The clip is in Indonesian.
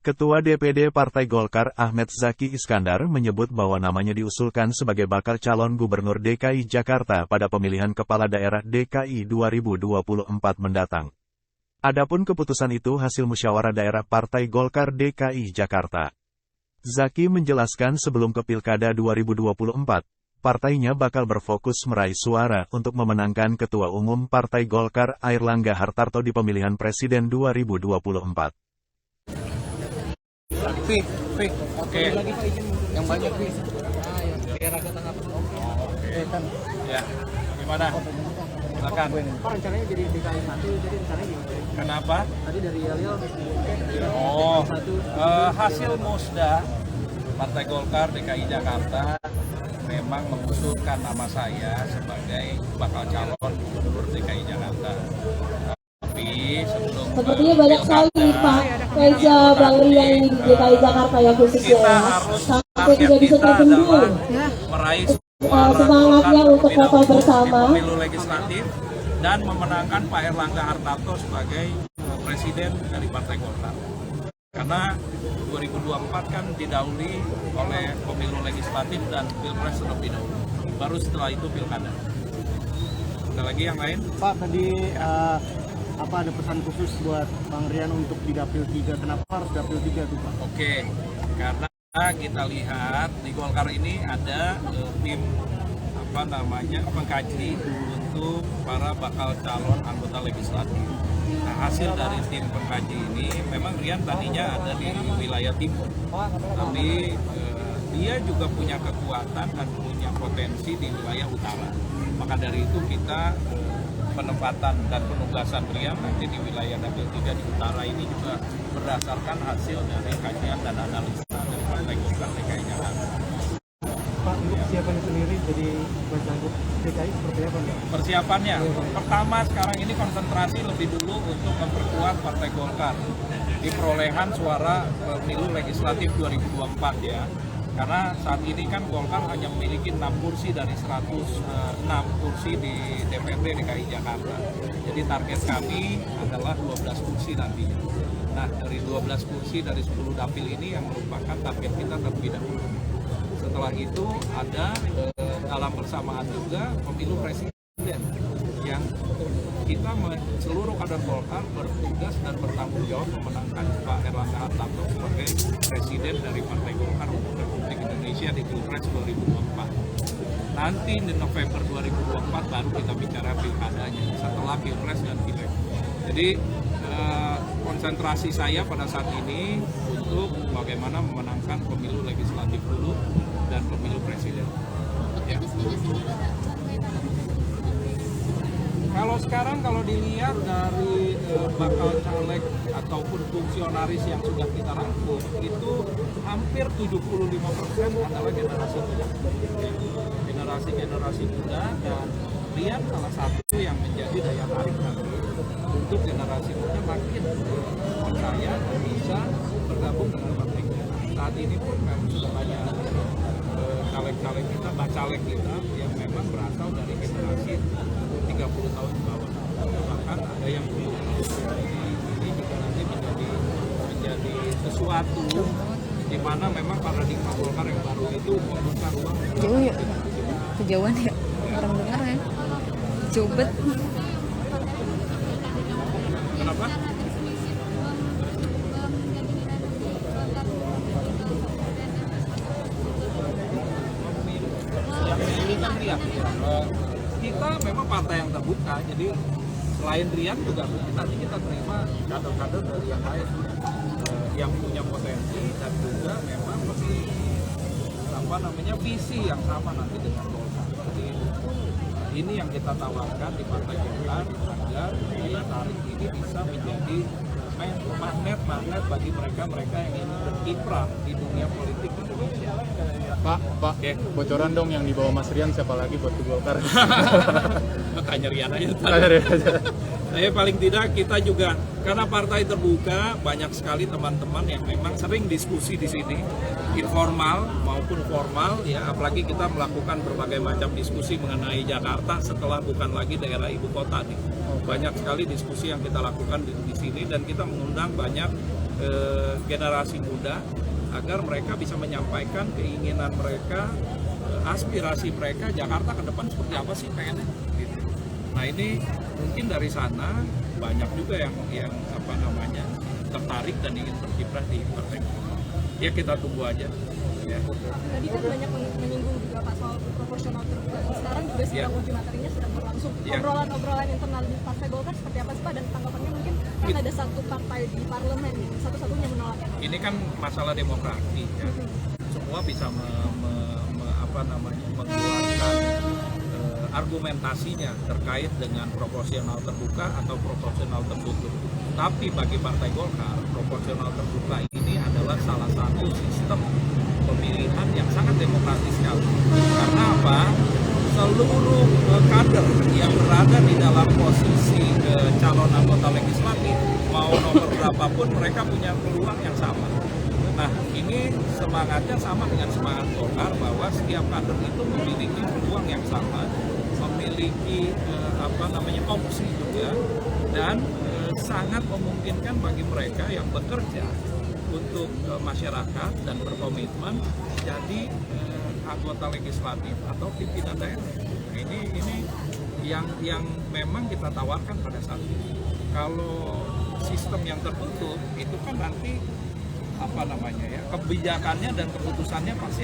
Ketua DPD Partai Golkar Ahmed Zaki Iskandar menyebut bahwa namanya diusulkan sebagai bakal calon gubernur DKI Jakarta pada pemilihan kepala daerah DKI 2024 mendatang. Adapun keputusan itu hasil musyawarah daerah Partai Golkar DKI Jakarta. Zaki menjelaskan sebelum ke Pilkada 2024, partainya bakal berfokus meraih suara untuk memenangkan Ketua Umum Partai Golkar Airlangga Hartarto di pemilihan Presiden 2024. Oke. Yang banyak nih. Biar agak tengah. Oke. Ya. Gimana? Silakan. Pak, rencananya jadi DKI 1, jadi rencananya gimana? Kenapa? Tadi dari Yalil. Hasil musda Partai Golkar DKI Jakarta memang mengusulkan nama saya sebagai bakal calon gubernur DKI Jakarta. Tapi sebelum sepertinya banyak sekali Pak Reza Bang Rian ini di DKI Jakarta ya khususnya kita ya. harus Sampai tidak bisa terbendung meraih semangatnya untuk foto bersama pemilu legislatif dan memenangkan Pak Airlangga Hartarto sebagai presiden dari Partai Golkar. Karena 2024 kan didahului oleh pemilu legislatif dan pilpres terlebih dahulu. Baru setelah itu pilkada. Ada lagi yang lain? Pak, tadi ada pesan khusus buat Bang Rian untuk di Dapil 3. Kenapa harus Dapil 3 tuh Pak? Oke, karena kita lihat di Golkar ini ada tim pengkaji untuk para bakal calon anggota legislatif. Nah, hasil dari tim pengkaji ini memang Rian tadinya ada di wilayah timur, tapi dia juga punya kekuatan dan punya potensi di wilayah utara. Maka dari itu kita penempatan dan penugasan Rian nanti di wilayah Dapil 3 di utara ini juga berdasarkan hasil dari kajian dan analisa dari Partai Golkar DKI Jakarta. Pak, untuk persiapan sendiri jadi cagup DKI seperti apa Pak? Persiapannya, pertama sekarang ini konsentrasi lebih dulu untuk memperkuat Partai Golkar di perolehan suara pemilu legislatif 2024 ya. Karena saat ini kan Golkar hanya memiliki 6 kursi dari 106 kursi di DPRD DKI Jakarta. Jadi target kami adalah 12 kursi nantinya. Nah, dari 12 kursi dari 10 dapil ini yang merupakan target kita terlebih dahulu. Setelah itu ada dalam bersamaan juga pemilu presiden yang kita seluruh kader Golkar bertugas dan bertanggung jawab memenangkan Pak Airlangga Hartarto sebagai presiden dari Partai Golkar untuk Republik Indonesia di Pilpres 2024. Nanti di November 2024 baru kita bicara pilkadanya setelah Pilpres dan Pileg. Jadi konsentrasi saya pada saat ini untuk bagaimana memenangkan pemilu legislatif dulu dan pemilu presiden. Ya. Kalau sekarang dilihat dari bakal caleg ataupun fungsionaris yang sudah kita rangkum itu hampir 75% adalah generasi muda. Generasi muda dan Rian salah satu yang menjadi daya tarik kami untuk generasi muda makin percaya dan bisa bergabung dengan partai kita. Saat ini pun kami sudah banyak caleg-caleg kita, bacalek kita yang memang berasal dari generasi 30 tahun ke bawah, bahkan ada yang 20 tahun. Ini juga nanti menjadi sesuatu di mana memang paradigma Golkar yang baru itu membuka ruang jauh ya, kejauhan ya orang dengar ya, jobet. Kenapa? Ini kan lihat kita memang partai yang terbuka, jadi selain Rian juga nanti kita terima kader-kader dari yang lain yang punya potensi dan juga memang memiliki visi yang sama nanti dengan Golkar. Jadi ini yang kita tawarkan di Partai Golkar agar daya tarik ini bisa menjadi magnet bagi mereka yang ingin berkiprah di dunia politik Indonesia. Pak, bocoran dong yang dibawa Mas Rian siapa lagi buat ke Golkar? Tanya Rian aja. Paling tidak kita juga karena partai terbuka, banyak sekali teman-teman yang memang sering diskusi di sini, informal maupun formal ya, apalagi kita melakukan berbagai macam diskusi mengenai Jakarta setelah bukan lagi daerah ibu kota nih. Banyak sekali diskusi yang kita lakukan di sini dan kita mengundang banyak generasi muda agar mereka bisa menyampaikan keinginan mereka, aspirasi mereka Jakarta ke depan seperti apa sih pengennya gitu. Nah ini mungkin dari sana banyak juga yang apa namanya tertarik dan ingin berkiprah di partai. Ya kita tunggu aja. Ya. Tadi kan banyak menyinggung juga Pak soal proporsional terbuka. Sekarang juga sedang uji materinya sedang berlangsung. Obrolan-obrolan internal di Partai Golkar seperti apa sih Pak? Dan tanggapannya mungkin kan ada satu partai di parlemen satu-satunya menolak. Ini kan masalah demokrasi ya. Semua bisa mengeluarkan argumentasinya terkait dengan proporsional terbuka atau proporsional tertutup. Tapi bagi Partai Golkar, proporsional terbuka ini adalah salah satu sistem pemilihan yang sangat demokratis sekali. Karena apa? Seluruh kader yang berada di dalam posisi calon anggota legislatif, mau nomor berapapun, mereka punya peluang yang sama. Nah, ini semangatnya sama dengan semangat Golkar bahwa setiap kader itu memiliki peluang yang sama, memiliki opsi juga, dan sangat memungkinkan bagi mereka yang bekerja untuk masyarakat dan berkomitmen jadi anggota legislatif atau pimpinan daerah. Ini yang memang kita tawarkan pada saat ini. Kalau sistem yang tertutup itu kan nanti kebijakannya dan keputusannya pasti